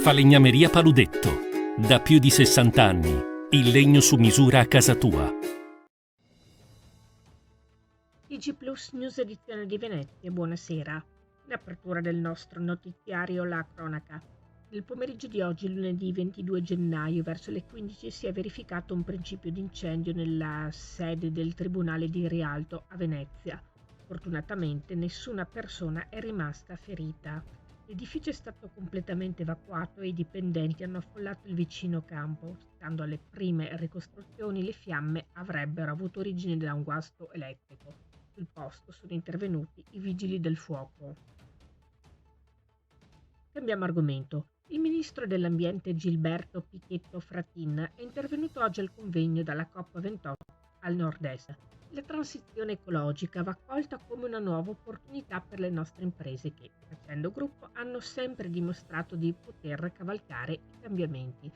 Falegnameria Paludetto. Da più di 60 anni. Il legno su misura a casa tua. TG Plus News edizione di Venezia, buonasera. In apertura del nostro notiziario La Cronaca. Nel pomeriggio di oggi, lunedì 22 gennaio, verso le 15 si è verificato un principio di incendio nella sede del Tribunale di Rialto a Venezia. Fortunatamente nessuna persona è rimasta ferita. L'edificio è stato completamente evacuato e i dipendenti hanno affollato il vicino campo. Stando alle prime ricostruzioni, le fiamme avrebbero avuto origine da un guasto elettrico. Sul posto sono intervenuti i vigili del fuoco. Cambiamo argomento. Il ministro dell'Ambiente Gilberto Pichetto Fratin è intervenuto oggi al convegno dalla COP28 al nord-est. La transizione ecologica va colta come una nuova opportunità per le nostre imprese che, facendo gruppo, hanno sempre dimostrato di poter cavalcare i cambiamenti,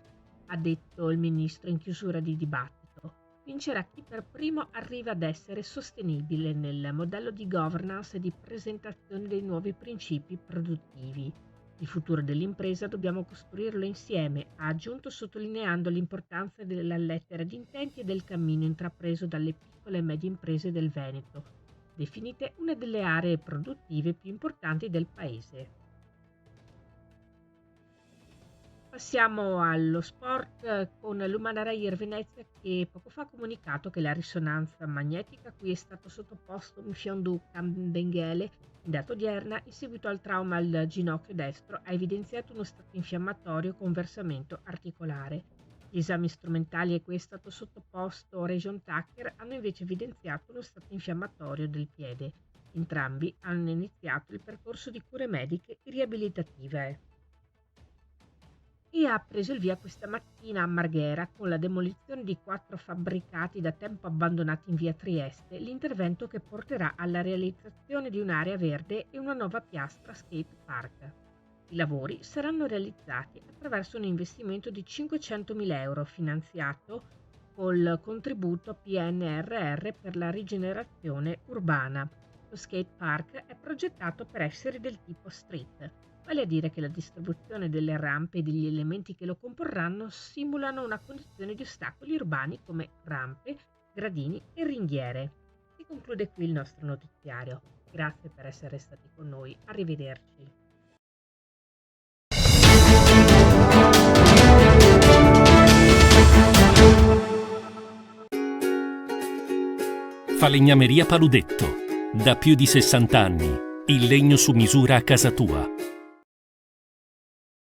ha detto il ministro in chiusura di dibattito. Vincerà chi per primo arriva ad essere sostenibile nel modello di governance e di presentazione dei nuovi principi produttivi. Il futuro dell'impresa dobbiamo costruirlo insieme, ha aggiunto sottolineando l'importanza della lettera di intenti e del cammino intrapreso dalle piccole e medie imprese del Veneto, definite una delle aree produttive più importanti del paese. Passiamo allo sport con l'Umana Reyer Venezia che poco fa ha comunicato che la risonanza magnetica a cui è stato sottoposto Mfiondu Kambengele in data odierna in seguito al trauma al ginocchio destro ha evidenziato uno stato infiammatorio con versamento articolare. Gli esami strumentali a cui è stato sottoposto Region Tucker hanno invece evidenziato uno stato infiammatorio del piede. Entrambi hanno iniziato il percorso di cure mediche e riabilitative. E ha preso il via questa mattina a Marghera con la demolizione di 4 fabbricati da tempo abbandonati in via Trieste, l'intervento che porterà alla realizzazione di un'area verde e una nuova piastra skate park. I lavori saranno realizzati attraverso un investimento di 500.000 euro finanziato col contributo PNRR per la rigenerazione urbana. Lo skate park è progettato per essere del tipo street, vale a dire che la distribuzione delle rampe e degli elementi che lo comporranno simulano una condizione di ostacoli urbani come rampe, gradini e ringhiere. Si conclude qui il nostro notiziario. Grazie per essere stati con noi. Arrivederci. Falegnameria Paludetto. Da più di 60 anni. Il legno su misura a casa tua.